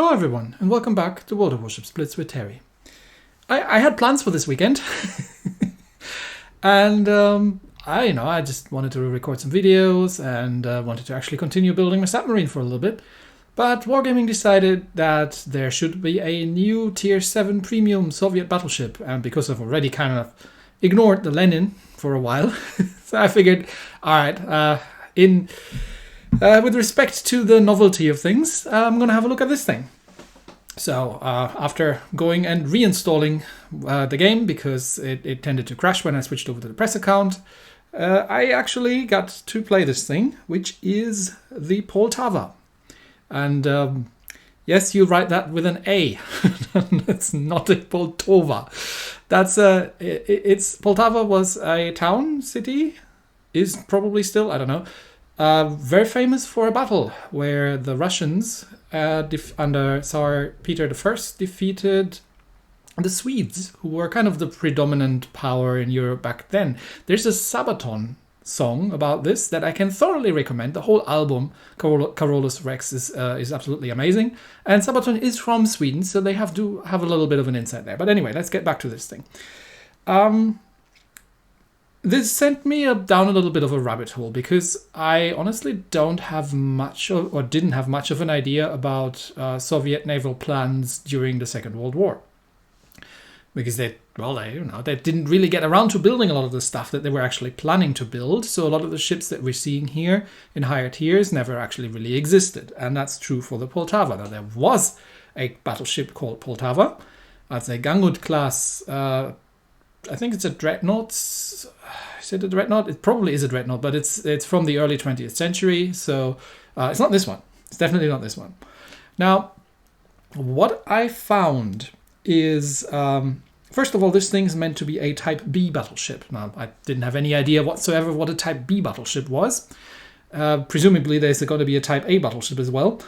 Hello everyone, and welcome back to World of Warships Blitz with Terry. I had plans for this weekend, and I just wanted to record some videos and wanted to actually continue building my submarine for a little bit. But Wargaming decided that there should be a new Tier 7 premium Soviet battleship, and because I've already kind of ignored the Lenin for a while, so I figured, alright, with respect to the novelty of things, I'm going to have a look at this thing. So after going and reinstalling the game, because it tended to crash when I switched over to the press account, I actually got to play this thing, which is the Poltava. And yes, you write that with an A. It's not a Poltava. It's Poltava was a town, city, is probably still, I don't know. Very famous for a battle where the Russians, under Tsar Peter I, defeated the Swedes, who were kind of the predominant power in Europe back then. There's a Sabaton song about this that I can thoroughly recommend. The whole album, Carolus Rex, is absolutely amazing. And Sabaton is from Sweden, so they have to have a little bit of an insight there. But anyway, let's get back to this thing. This sent me down a little bit of a rabbit hole because I honestly don't have much or didn't have much of an idea about Soviet naval plans during the Second World War. Because they didn't really get around to building a lot of the stuff that they were actually planning to build. So a lot of the ships that we're seeing here in higher tiers never actually really existed. And that's true for the Poltava. Now, there was a battleship called Poltava. That's a Gangud class. I think it's a dreadnought. Is it a dreadnought? It probably is a dreadnought, but it's from the early 20th century. So it's not this one. It's definitely not this one. Now, what I found is, first of all, this thing's meant to be a Type B battleship. Now, I didn't have any idea whatsoever what a Type B battleship was. Presumably, there's going to be a Type A battleship as well.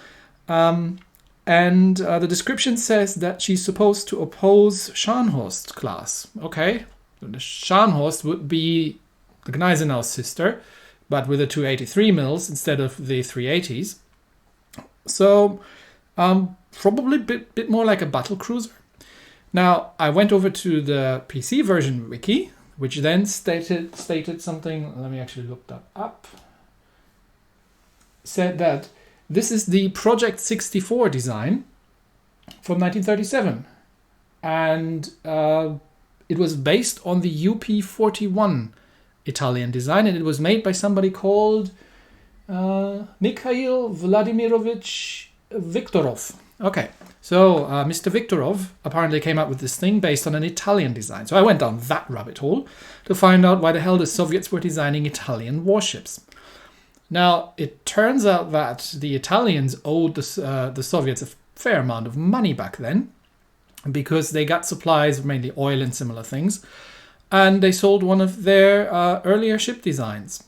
And the description says that she's supposed to oppose Scharnhorst class. Okay, the Scharnhorst would be the Gneisenau's sister, but with the 283 mils instead of the 380s. So, probably a bit more like a battle cruiser. Now, I went over to the PC version wiki, which then stated something. Let me actually look that up. Said that this is the Project 64 design from 1937. And it was based on the UP-41 Italian design. And it was made by somebody called Mikhail Vladimirovich Viktorov. Okay, so Mr. Viktorov apparently came up with this thing based on an Italian design. So I went down that rabbit hole to find out why the hell the Soviets were designing Italian warships. Now, it turns out that the Italians owed the Soviets a fair amount of money back then because they got supplies, mainly oil and similar things, and they sold one of their earlier ship designs.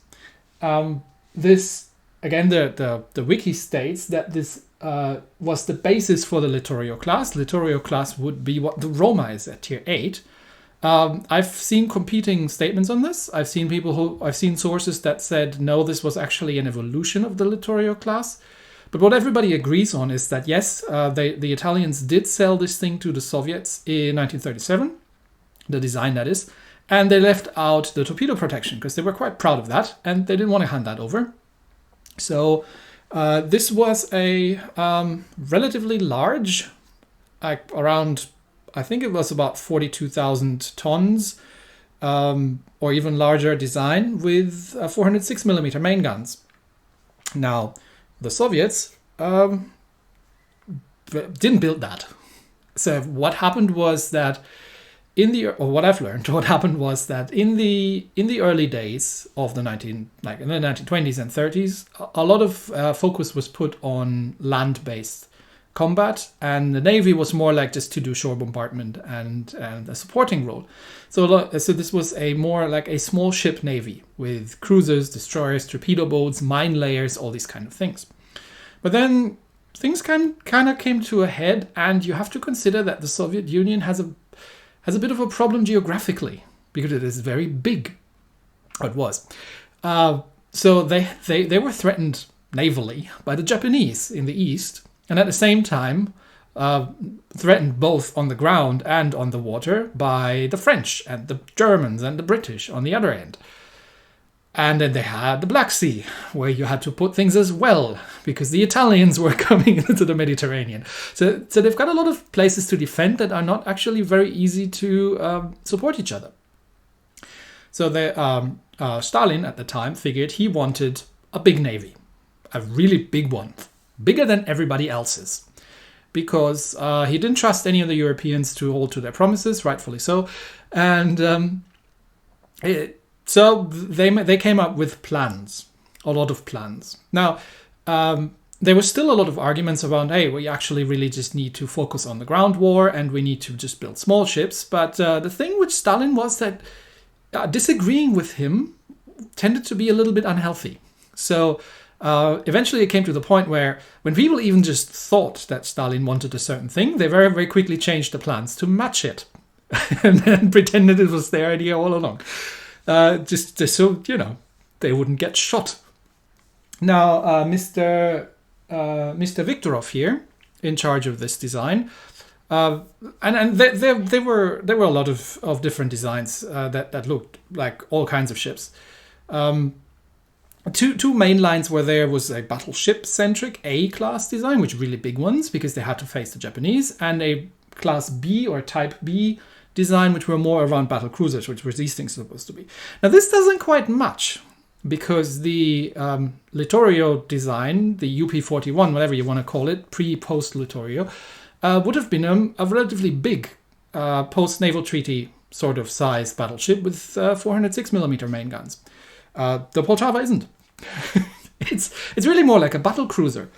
This, again, the wiki states that this was the basis for the Littorio class. Littorio class would be what the Roma is at Tier 8. I've seen competing statements on this. I've seen sources that said, no, this was actually an evolution of the Littorio class. But what everybody agrees on is that, yes, the Italians did sell this thing to the Soviets in 1937, the design that is, and they left out the torpedo protection because they were quite proud of that and they didn't want to hand that over. So this was a relatively large, around, I think it was about 42,000 tons, or even larger design with 406mm main guns. Now, the Soviets didn't build that. So what happened was that in the early days of the in the 1920s and 30s, a lot of focus was put on land-based combat, and the Navy was more like just to do shore bombardment and a supporting role. So this was more like a small ship navy with cruisers, destroyers, torpedo boats, mine layers, all these kind of things. But then things kind of came to a head, and you have to consider that the Soviet Union has a bit of a problem geographically because it is very big. It was. So they were threatened navally by the Japanese in the east. And at the same time, threatened both on the ground and on the water by the French and the Germans and the British on the other end. And then they had the Black Sea, where you had to put things as well, because the Italians were coming into the Mediterranean. So they've got a lot of places to defend that are not actually very easy to support each other. So Stalin at the time figured he wanted a big navy, a really big one, bigger than everybody else's, because he didn't trust any of the Europeans to hold to their promises, rightfully so. And so they came up with plans, a lot of plans. Now, there was still a lot of arguments around, hey, we actually really just need to focus on the ground war and we need to just build small ships. But the thing with Stalin was that disagreeing with him tended to be a little bit unhealthy. So eventually it came to the point where when people even just thought that Stalin wanted a certain thing, they very, very quickly changed the plans to match it and then pretended it was their idea all along. Just so, they wouldn't get shot. Now, Mr. Viktorov here, in charge of this design, and there were a lot of different designs that looked like all kinds of ships. Two main lines were there was a battleship-centric A-class design, which were really big ones because they had to face the Japanese, and a Class B or Type B design, which were more around battle cruisers, which were these things supposed to be. Now, this doesn't quite match because the Littorio design, the UP-41, whatever you want to call it, pre-post Littorio, would have been a relatively big post-naval treaty sort of size battleship with 406mm main guns. The Poltava isn't. It's really more like a battle cruiser.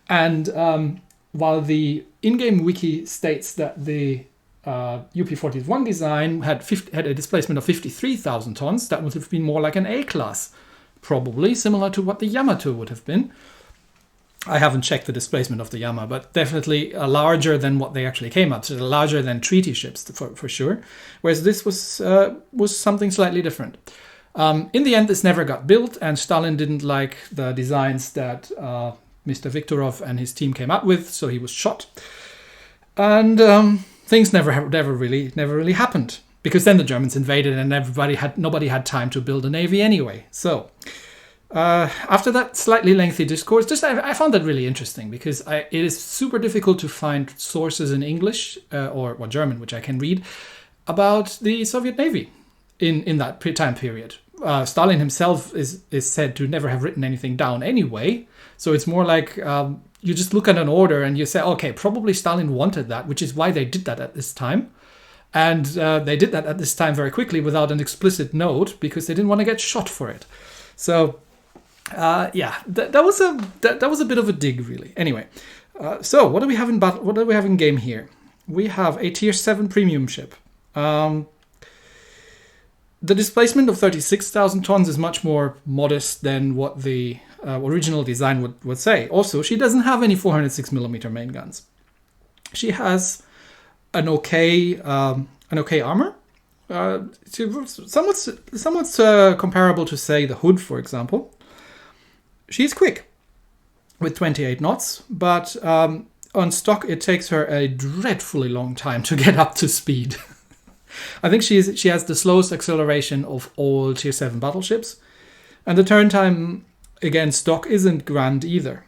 And while the in-game wiki states that the UP-41 design had a displacement of 53,000 tons, that would have been more like an A-class, probably similar to what the Yamato would have been. I haven't checked the displacement of the Yama, but definitely larger than what they actually came up, so larger than treaty ships for sure. Whereas this was something slightly different. In the end, this never got built, and Stalin didn't like the designs that Mr. Viktorov and his team came up with, so he was shot. And things never really happened, because then the Germans invaded and nobody had time to build a navy anyway. So after that slightly lengthy discourse, I found that really interesting because it is super difficult to find sources in English or German, which I can read, about the Soviet Navy in that time period. Stalin himself is said to never have written anything down anyway, so it's more like you just look at an order and you say, okay, probably Stalin wanted that, which is why they did that at this time. And they did that at this time very quickly without an explicit note because they didn't want to get shot for it. So, that was a bit of a dig, really. Anyway, so what do we have in battle? What do we have in game here? We have a Tier 7 premium ship. The displacement of 36,000 tons is much more modest than what the original design would say. Also, she doesn't have any 406mm main guns. She has an okay armor. Somewhat comparable to, say, the Hood, for example. She's quick with 28 knots, but on stock it takes her a dreadfully long time to get up to speed. I think she has the slowest acceleration of all Tier 7 battleships, and the turn time against stock isn't grand either.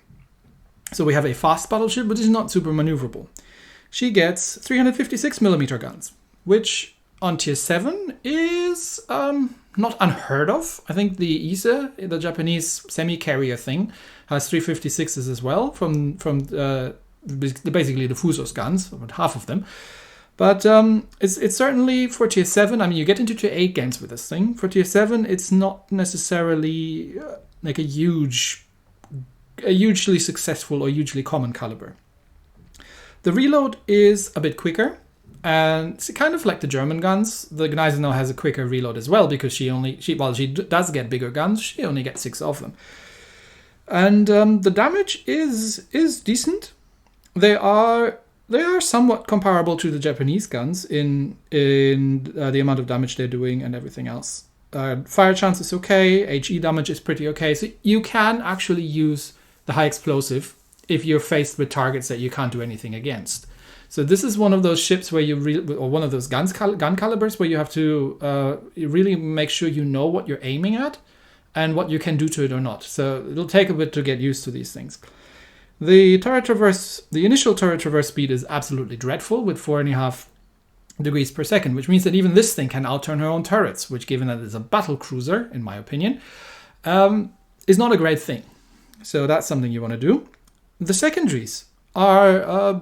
So we have a fast battleship, but is not super maneuverable. She gets 356mm guns, which on Tier 7 is not unheard of. I think the Ise, the Japanese semi-carrier thing, has 356s as well from basically the Fusos guns, about half of them. But it's certainly for Tier 7. I mean, you get into Tier 8 games with this thing. For Tier 7, it's not necessarily like a hugely successful or hugely common caliber. The reload is a bit quicker, and it's kind of like the German guns. The Gneisenau has a quicker reload as well because she does get bigger guns. She only gets 6 of them, and the damage is decent. They are somewhat comparable to the Japanese guns in the amount of damage they're doing and everything else. Fire chance is okay. HE damage is pretty okay. So you can actually use the high explosive if you're faced with targets that you can't do anything against. So this is one of those ships where or one of those gun calibers where you have to really make sure you know what you're aiming at and what you can do to it or not. So it'll take a bit to get used to these things. The initial turret traverse speed is absolutely dreadful with 4.5 degrees per second, which means that even this thing can outturn her own turrets, which, given that it's a battle cruiser, in my opinion, is not a great thing. So that's something you want to do. The secondaries are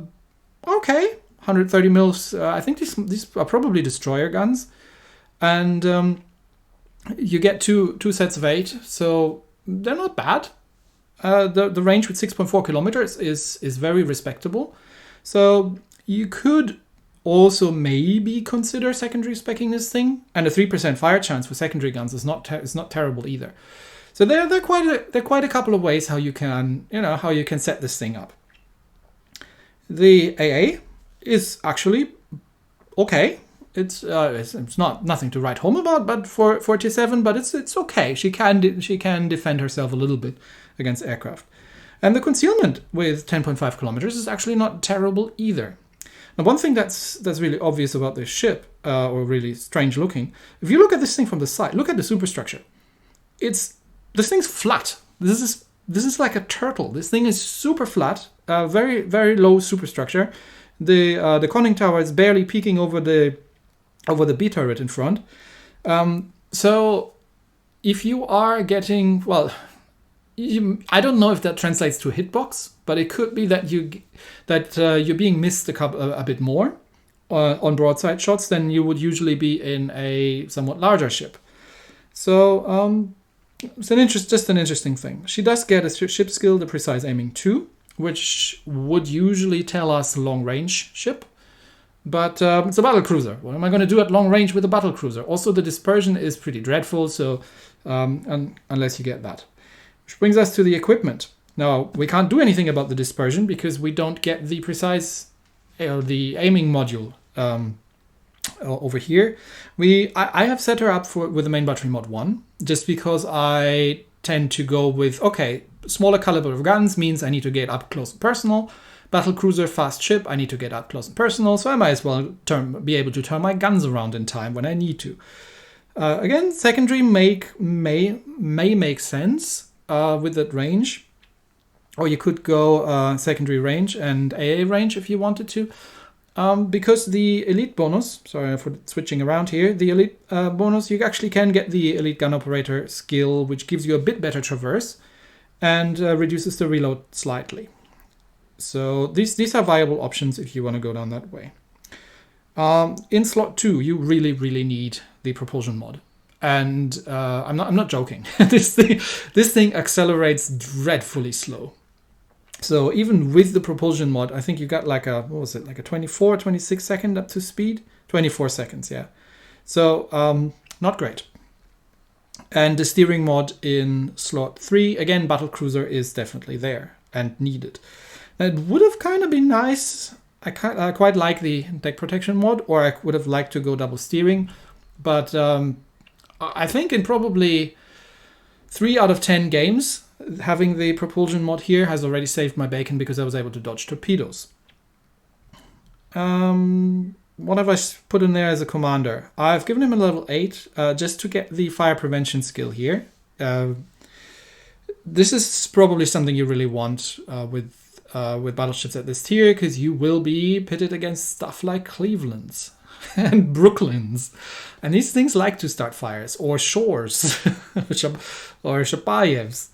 okay, 130 mils. I think these are probably destroyer guns, and you get two sets of 8, so they're not bad. The range with 6.4 kilometers is very respectable. So you could also maybe consider secondary specking this thing, and a 3% fire chance for secondary guns is not terrible either. So there are quite a couple of ways how you can set this thing up. The AA is actually okay. It's not nothing to write home about, but for T7, but it's okay. She can defend herself a little bit against aircraft, and the concealment with 10.5 kilometers is actually not terrible either. Now, one thing that's really obvious about this ship, or really strange looking, if you look at this thing from the side, look at the superstructure. This thing's flat. This is like a turtle. This thing is super flat, very very low superstructure. The conning tower is barely peeking over the B turret in front. So if you are getting, well, I don't know if that translates to a hitbox, but it could be that you're being missed a bit more on broadside shots than you would usually be in a somewhat larger ship. So it's just an interesting thing. She does get a ship skill, the precise aiming 2, which would usually tell us long range ship. But it's a battle cruiser. What am I going to do at long range with a battle cruiser? Also, the dispersion is pretty dreadful, so unless you get that. Which brings us to the equipment. Now, we can't do anything about the dispersion because we don't get the precise, the aiming module over here. I have set her up with the main battery mod 1, just because I tend to go with, okay, smaller caliber of guns means I need to get up close and personal. Battle cruiser, fast ship, I need to get up close and personal, so I might as well be able to turn my guns around in time when I need to. Again, secondary may make sense with that range, or you could go secondary range and AA range if you wanted to, because the elite bonus, sorry for switching around here, the elite bonus, you actually can get the elite gun operator skill, which gives you a bit better traverse and reduces the reload slightly. So these are viable options if you want to go down that way. In slot 2, you really need the propulsion mod, and I'm not joking. this thing accelerates dreadfully slow. So even with the propulsion mod, I think you got like a 24, 26 second up to speed, 24 seconds, yeah. So not great. And the steering mod in slot 3, again, battle cruiser is definitely there and needed. It would have kind of been nice. I quite like the deck protection mod, or I would have liked to go double steering. But I think in probably 3 out of 10 games, having the propulsion mod here has already saved my bacon because I was able to dodge torpedoes. What have I put in there as a commander? I've given him a level 8 just to get the fire prevention skill here. This is probably something you really want with battleships at this tier, because you will be pitted against stuff like Clevelands and Brooklyns, and these things like to start fires, or Shores, or Shapayevs.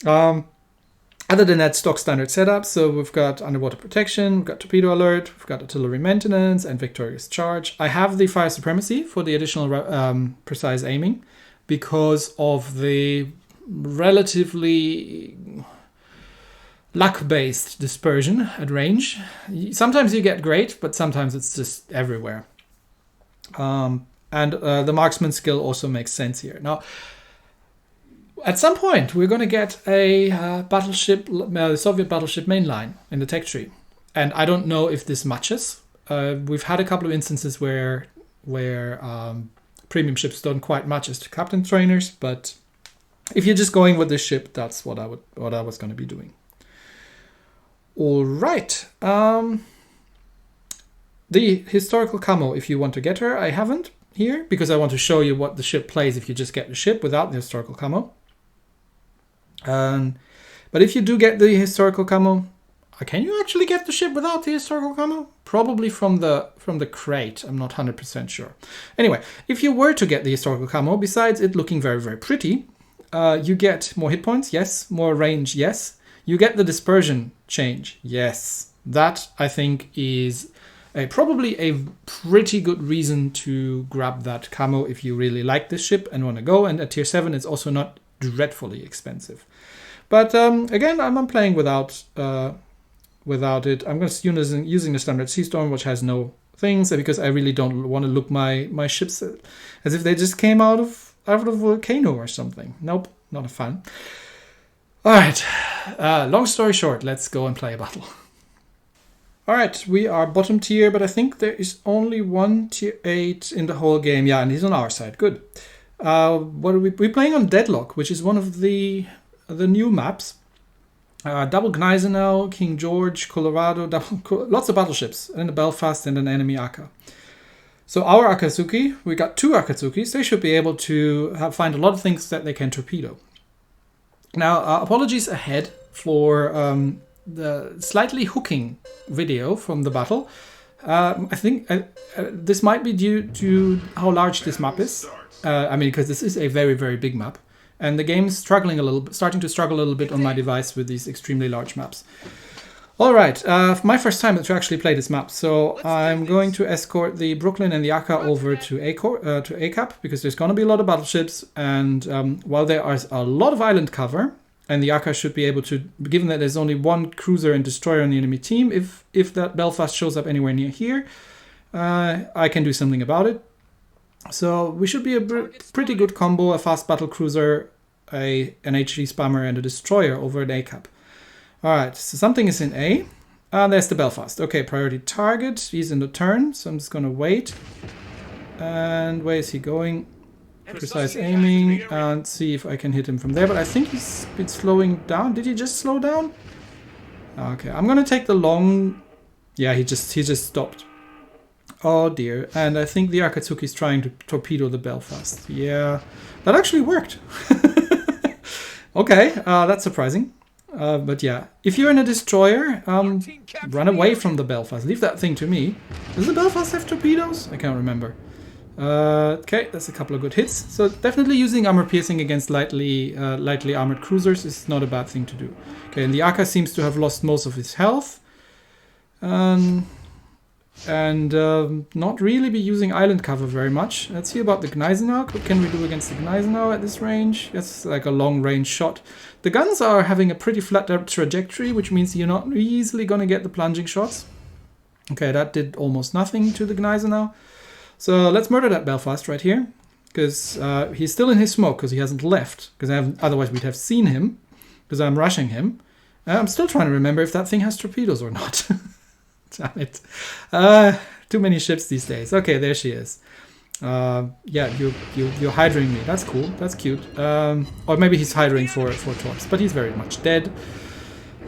Other than that, stock standard setup. So we've got underwater protection, we've got torpedo alert, we've got artillery maintenance, and victorious charge. I have the fire supremacy for the additional precise aiming because of the relatively luck-based dispersion at range. Sometimes you get great, but sometimes it's just everywhere. And the marksman skill also makes sense here. Now, at some point, we're going to get a Soviet battleship mainline in the tech tree. And I don't know if this matches. We've had a couple of instances where premium ships don't quite match as captain trainers, but if you're just going with this ship, that's what I was going to be doing. All right. The historical camo, if you want to get her, I haven't here because I want to show you what the ship plays if you just get the ship without the historical camo. But if you do get the historical camo, can you actually get the ship without the historical camo? Probably from the crate. I'm not 100% sure. Anyway, if you were to get the historical camo, besides it looking very, very pretty, you get more hit points, yes. More range, yes. You get the dispersion change, yes. That, I think, is probably a pretty good reason to grab that camo if you really like this ship and want to go. And at tier 7, it's also not dreadfully expensive. But again, I'm playing without it. I'm just using the standard Sea Storm, which has no things, because I really don't want to look my ships as if they just came out of a volcano or something. Nope, not a fan. All right, long story short, let's go and play a battle. All right, we are bottom tier, but I think there is only one tier 8 in the whole game. Yeah, and he's on our side. Good. What are we're playing on Deadlock, which is one of the new maps. Double Gneisenau, King George, Colorado, lots of battleships, and a Belfast and an enemy Aka. So our Akatsuki, we got 2 Akatsukis. They should be able to find a lot of things that they can torpedo. Now, apologies ahead for the slightly hooking video from the battle. I think this might be due to how large this map is. Because this is a very, very big map. And the game's starting to struggle a little bit on my device with these extremely large maps. All right, my first time to actually play this map. So I'm going to escort the Brooklyn and the Aka over to ACAP, because there's going to be a lot of battleships. And while there is a lot of island cover, and the Aka should be able to, given that there's only one cruiser and destroyer on the enemy team, if that Belfast shows up anywhere near here, I can do something about it. So we should be a pretty good combo, a fast battle cruiser, an HG spammer, and a destroyer over at ACAP. Alright, so something is in A. There's the Belfast. Okay, priority target. He's in the turn, so I'm just going to wait. And where is he going? Precise aiming, and see if I can hit him from there. But I think he's been slowing down. Did he just slow down? Okay, I'm going to take the long... Yeah, he just stopped. Oh dear, and I think the Akatsuki is trying to torpedo the Belfast. Yeah, that actually worked. Okay, that's surprising. But yeah, if you're in a destroyer, run away from the Belfast. Leave that thing to me. Does the Belfast have torpedoes? I can't remember. Okay, that's a couple of good hits. So definitely using armor piercing against lightly armored cruisers is not a bad thing to do. Okay, and the Aka seems to have lost most of his health. And not really be using island cover very much. Let's see about the Gneisenau. What can we do against the Gneisenau at this range? That's like a long range shot. The guns are having a pretty flat trajectory, which means you're not easily going to get the plunging shots. Okay, that did almost nothing to the Gneisenau. So let's murder that Belfast right here, because he's still in his smoke, because he hasn't left. Because otherwise we'd have seen him, because I'm rushing him. I'm still trying to remember if that thing has torpedoes or not. Damn it. Too many ships these days. Okay, there she is. Yeah, you're hydring me. That's cool. That's cute. Or maybe he's hydring for torps, but he's very much dead.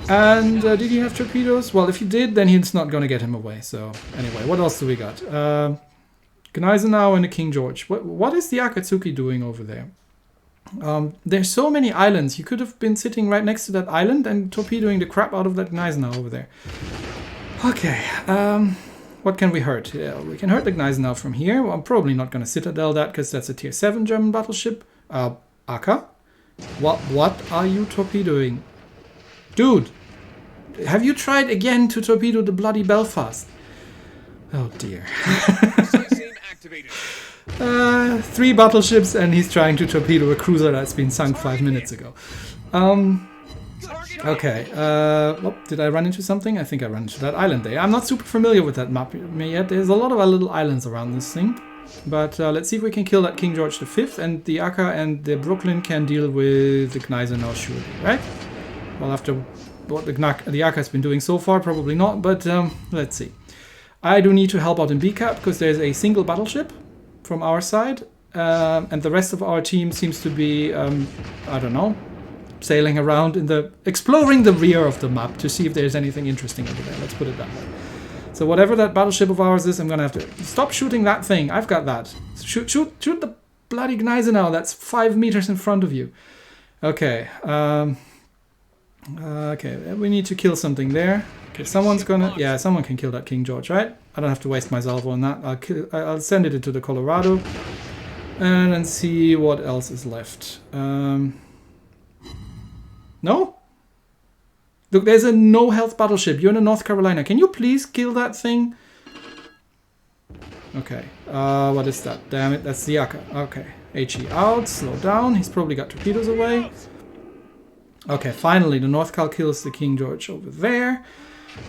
And did he have torpedoes? Well, if he did, then he's not going to get him away. So anyway, what else do we got? Gneisenau and the King George. What is the Akatsuki doing over there? There's so many islands. You could have been sitting right next to that island and torpedoing the crap out of that Gneisenau over there. Okay, what can we hurt? Yeah, we can hurt the Gneisenau from here. Well, I'm probably not going to Citadel that, because that's a tier 7 German battleship. Aka? What are you torpedoing? Dude, have you tried again to torpedo the bloody Belfast? Oh dear. 3 battleships and he's trying to torpedo a cruiser that's been sunk 5 minutes ago. Okay, did I run into something? I think I ran into that island there. I'm not super familiar with that map yet. There's a lot of little islands around this thing. But let's see if we can kill that King George V, and the Aka and the Brooklyn can deal with the Gneisenau surely, right? Well, after what the Aka has been doing so far, probably not, but let's see. I do need to help out in BCAP, because there's a single battleship from our side, and the rest of our team seems to be, I don't know, sailing around exploring the rear of the map to see if there's anything interesting over there. Let's put it that way. So whatever that battleship of ours is, I'm gonna have to stop shooting that thing. I've got that. Shoot the bloody Gneisenau. That's 5 meters in front of you. Okay. Okay. We need to kill something there. Okay. Someone's gonna. Yeah. Someone can kill that King George, right? I don't have to waste my salvo on that. I'll send it into the Colorado, and then see what else is left. No. Look, there's a no health battleship. You're in North Carolina. Can you please kill that thing? Okay. What is that? Damn it, that's the Akka. Okay. HE out. Slow down. He's probably got torpedoes away. Okay, finally the North Cal kills the King George over there.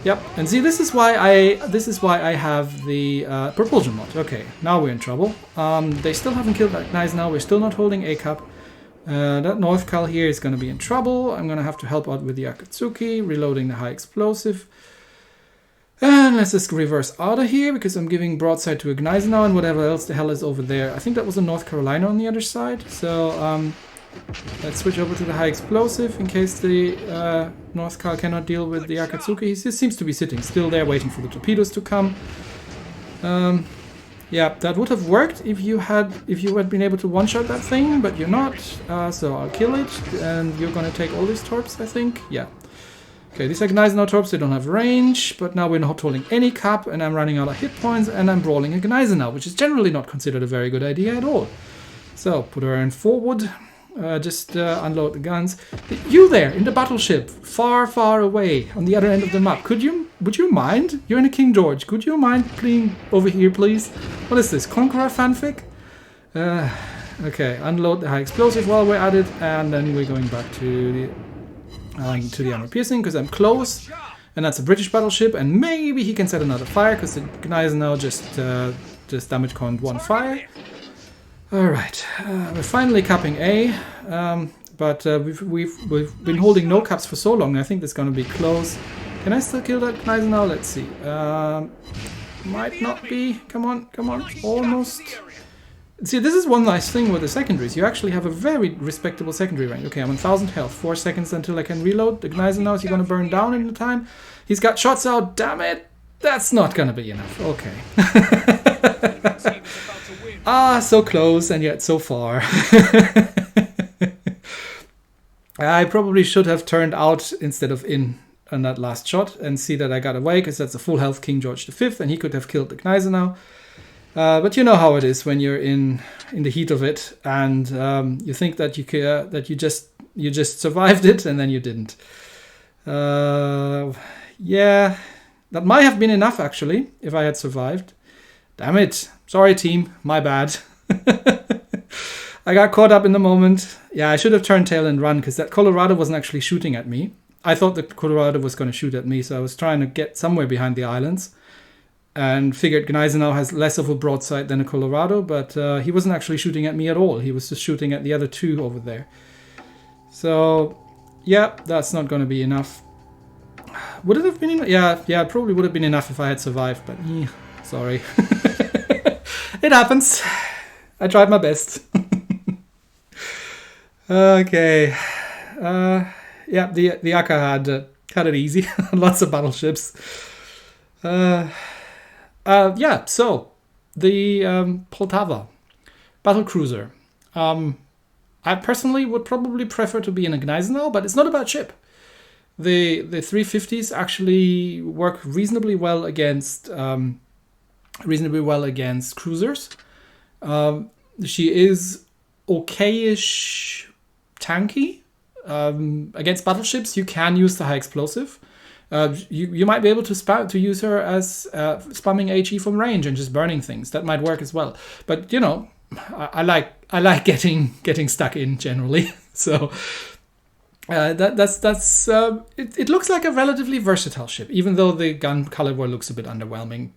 Yep. And see, this is why I have the propulsion mod. Okay, now we're in trouble. They still haven't killed that Gneisenau. We're still not holding A cap. That North Cal here is going to be in trouble. I'm going to have to help out with the Akatsuki, reloading the high explosive. And let's just reverse out of here because I'm giving broadside to a Gneisenau and whatever else the hell is over there. I think that was a North Carolina on the other side. So let's switch over to the high explosive in case the North Cal cannot deal with the Akatsuki. He seems to be sitting still there waiting for the torpedoes to come. Yeah, that would have worked if you had been able to one-shot that thing, but you're not. So I'll kill it, and you're gonna take all these torps, I think. Yeah. Okay, these are Gneisenau torps. They don't have range, but now we're not holding any cap, and I'm running out of hit points, and I'm brawling a Gneisenau, which is generally not considered a very good idea at all. So put her in forward. Just unload the guns. You there in the battleship, far, far away on the other end of the map. Would you mind? You're in a King George. Could you mind playing over here, please? What is this? Conqueror fanfic? Okay, unload the high explosive while we're at it, and then we're going back to the armor piercing because I'm close, and that's a British battleship, and maybe he can set another fire because the Gneisenau just damage conned one fire. Alright, we're finally capping A, but we've been holding no caps for so long, I think that's going to be close. Can I still kill that Gneisenau? Let's see. Might not be. Come on, almost. See, this is one nice thing with the secondaries. You actually have a very respectable secondary range. Okay, I'm on 1000 health. 4 seconds until I can reload. The Gneisenau is going to burn down in the time. He's got shots out. Damn it! That's not going to be enough. Okay. So close and yet so far. I probably should have turned out instead of in on that last shot and see that I got away because that's a full health King George V and he could have killed the Gneisenau. But you know how it is when you're in the heat of it and you think that you just survived it and then you didn't. Yeah, that might have been enough actually if I had survived. Damn it. Sorry, team. My bad. I got caught up in the moment. Yeah, I should have turned tail and run because that Colorado wasn't actually shooting at me. I thought the Colorado was going to shoot at me, so I was trying to get somewhere behind the islands and figured Gneisenau has less of a broadside than a Colorado, but he wasn't actually shooting at me at all. He was just shooting at the other two over there. So, yeah, that's not going to be enough. Would it have been enough? Yeah, it probably would have been enough if I had survived, but sorry. It happens. I tried my best. Okay. Yeah, the Akka had it easy. Lots of battleships. Yeah, so the Poltava battle cruiser. I personally would probably prefer to be in a Gneisenau, but it's not a bad ship. The 350s actually work reasonably well against cruisers. She is okayish tanky. Against battleships, you can use the high explosive. You might be able to use her as spamming HE from range and just burning things. That might work as well. But you know, I like getting stuck in generally. So it looks like a relatively versatile ship, even though the gun caliber looks a bit underwhelming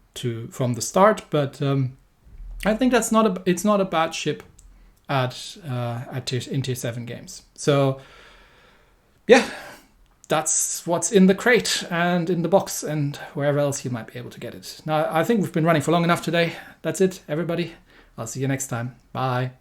from the start. But I think it's not a bad ship in tier 7 games. So yeah, that's what's in the crate and in the box and wherever else you might be able to get it. Now, I think we've been running for long enough today. That's it, everybody. I'll see you next time. Bye.